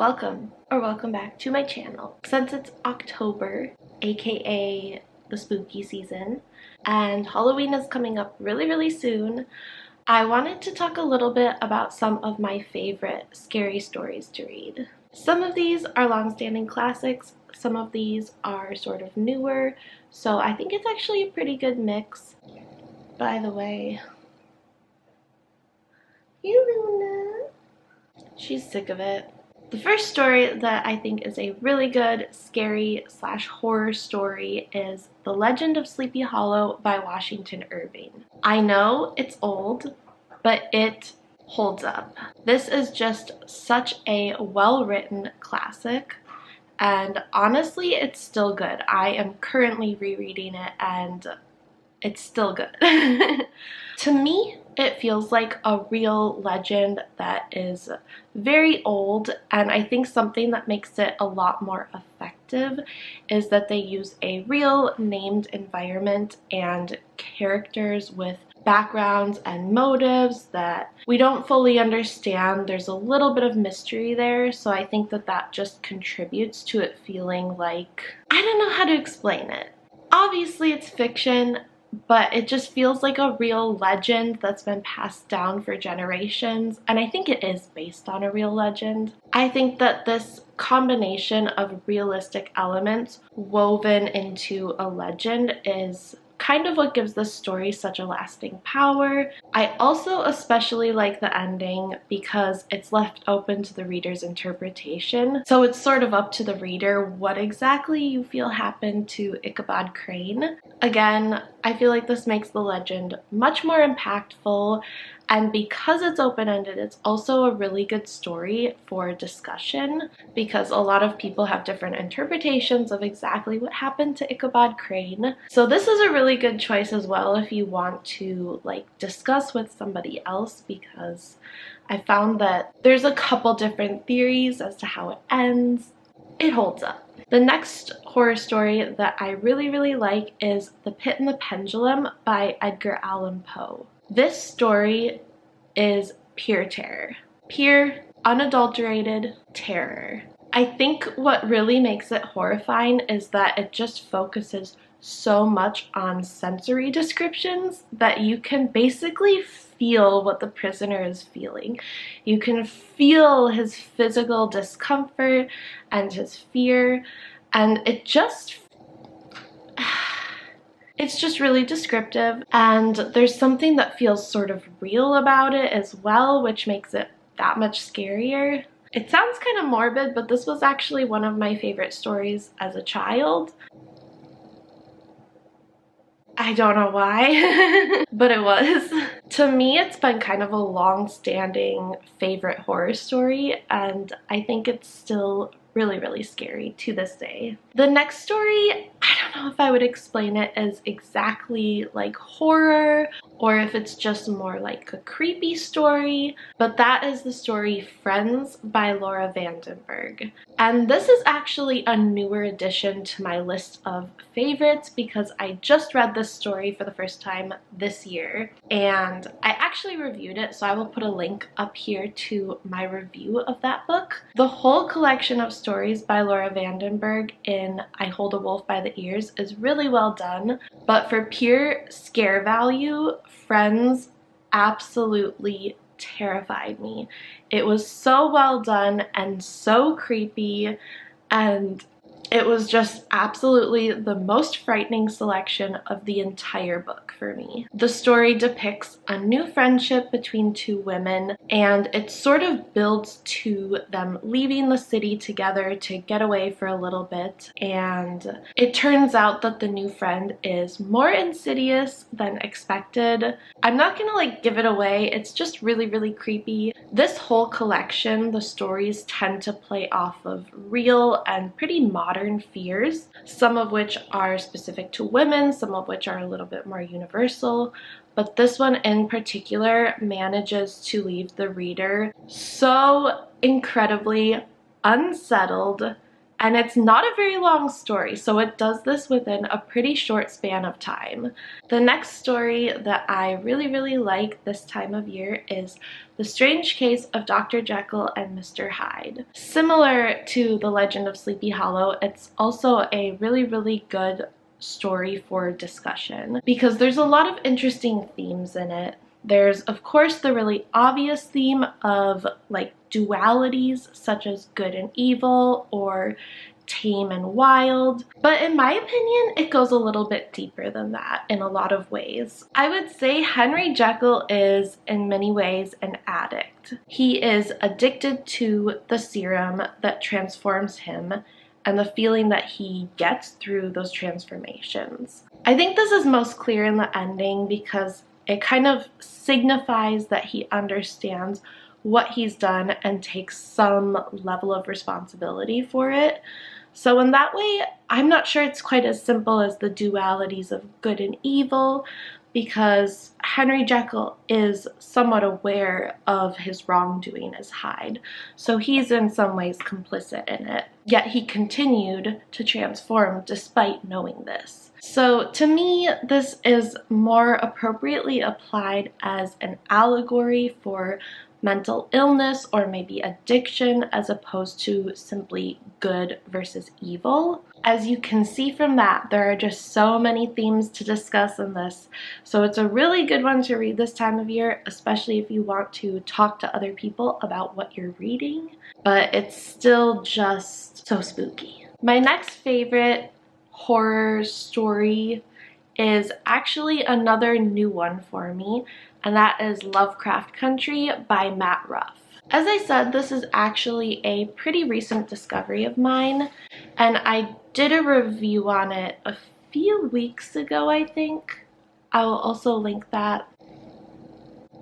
Welcome or welcome back to my channel. Since it's October, aka the spooky season, and Halloween is coming up really soon, I wanted to talk a little bit about some of my favorite scary stories to read. Some of these are long-standing classics, some of these are sort of newer, so I think it's actually a pretty good mix. By the way, Luna, she's sick of it. The first story that I think is a really good scary/horror story is The Legend of Sleepy Hollow by Washington Irving. I know it's old, but it holds up. This is just such a well-written classic, and honestly, it's still good. I am currently rereading it, and it's still good. To me, it feels like a real legend that is very old, and I think something that makes it a lot more effective is that they use a real named environment and characters with backgrounds and motives that we don't fully understand. There's a little bit of mystery there, so I think that that just contributes to it feeling like, I don't know how to explain it. Obviously it's fiction, but it just feels like a real legend that's been passed down for generations, and I think it is based on a real legend. I think that this combination of realistic elements woven into a legend is kind of what gives this story such a lasting power. I also especially like the ending because it's left open to the reader's interpretation. So it's sort of up to the reader what exactly you feel happened to Ichabod Crane. Again, I feel like this makes the legend much more impactful, and because it's open-ended, it's also a really good story for discussion because a lot of people have different interpretations of exactly what happened to Ichabod Crane. So this is a really good choice as well if you want to discuss with somebody else, because I found that there's a couple different theories as to how it ends. It holds up. The next horror story that I really like is The Pit and the Pendulum by Edgar Allan Poe. This story is pure terror. Pure, unadulterated terror. I think what really makes it horrifying is that it just focuses so much on sensory descriptions that you can basically feel what the prisoner is feeling. You can feel his physical discomfort and his fear, and it's just really descriptive, and there's something that feels sort of real about it as well, which makes it that much scarier. It sounds kind of morbid, but this was actually one of my favorite stories as a child. I don't know why, but it was. To me, it's been kind of a long-standing favorite horror story, and I think it's still really scary to this day. The next story, I don't know if I would explain it as exactly like horror or if it's just more like a creepy story, but that is the story Friends by Laura Vandenberg. And this is actually a newer addition to my list of favorites because I just read this story for the first time this year, and I actually reviewed it, so I will put a link up here to my review of that book. The whole collection of stories by Laura Vandenberg in I Hold a Wolf by the Ears is really well done, but for pure scare value, Friends absolutely terrified me. It was so well done and so creepy, and it was just absolutely the most frightening selection of the entire book for me. The story depicts a new friendship between two women, and it sort of builds to them leaving the city together to get away for a little bit, and it turns out that the new friend is more insidious than expected. I'm not gonna give it away, it's just really creepy. This whole collection, the stories tend to play off of real and pretty modern fears, some of which are specific to women, some of which are a little bit more universal, but this one in particular manages to leave the reader so incredibly unsettled And it's not a very long story, so it does this within a pretty short span of time. The next story that I really like this time of year is The Strange Case of Dr. Jekyll and Mr. Hyde. Similar to The Legend of Sleepy Hollow, it's also a really good story for discussion because there's a lot of interesting themes in it. There's, of course, the really obvious theme of like dualities such as good and evil or tame and wild, but in my opinion, it goes a little bit deeper than that in a lot of ways. I would say Henry Jekyll is in many ways an addict. He is addicted to the serum that transforms him and the feeling that he gets through those transformations. I think this is most clear in the ending because it kind of signifies that he understands what he's done and takes some level of responsibility for it. So in that way, I'm not sure it's quite as simple as the dualities of good and evil, because Henry Jekyll is somewhat aware of his wrongdoing as Hyde, so he's in some ways complicit in it. Yet he continued to transform despite knowing this. So to me, this is more appropriately applied as an allegory for mental illness or maybe addiction as opposed to simply good versus evil. As you can see from that, there are just so many themes to discuss in this, so it's a really good one to read this time of year, especially if you want to talk to other people about what you're reading, but it's still just so spooky. My next favorite horror story is actually another new one for me, and that is Lovecraft Country by Matt Ruff. As I said, this is actually a pretty recent discovery of mine, and I did a review on it a few weeks ago, I think. I will also link that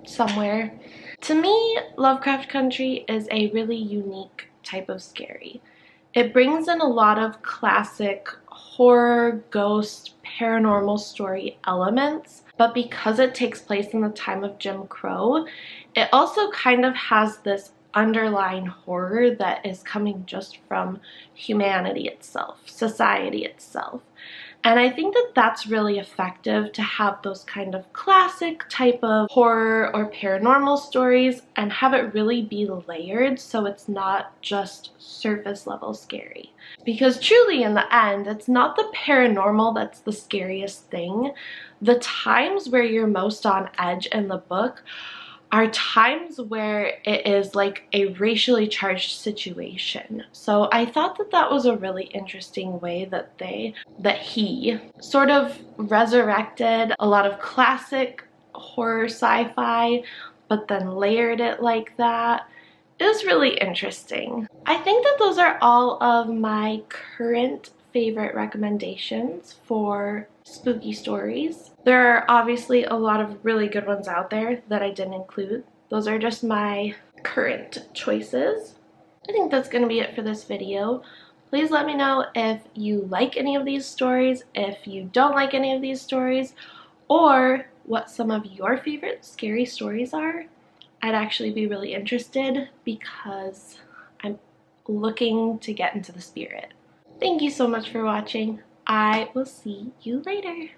somewhere. To me, Lovecraft Country is a really unique type of scary. It brings in a lot of classic horror, ghost, paranormal story elements, but because it takes place in the time of Jim Crow, it also kind of has this underlying horror that is coming just from humanity itself, society itself. And I think that that's really effective to have those kind of classic type of horror or paranormal stories and have it really be layered so it's not just surface level scary. Because truly in the end, it's not the paranormal that's the scariest thing. The times where you're most on edge in the book are times where it is like a racially charged situation. So I thought that that was a really interesting way that he sort of resurrected a lot of classic horror sci-fi, but then layered it like that. It was really interesting. I think that those are all of my current favorite recommendations for spooky stories. There are obviously a lot of really good ones out there that I didn't include. Those are just my current choices. I think that's going to be it for this video. Please let me know if you like any of these stories, if you don't like any of these stories, or what some of your favorite scary stories are. I'd actually be really interested because I'm looking to get into the spirit. Thank you so much for watching. I will see you later.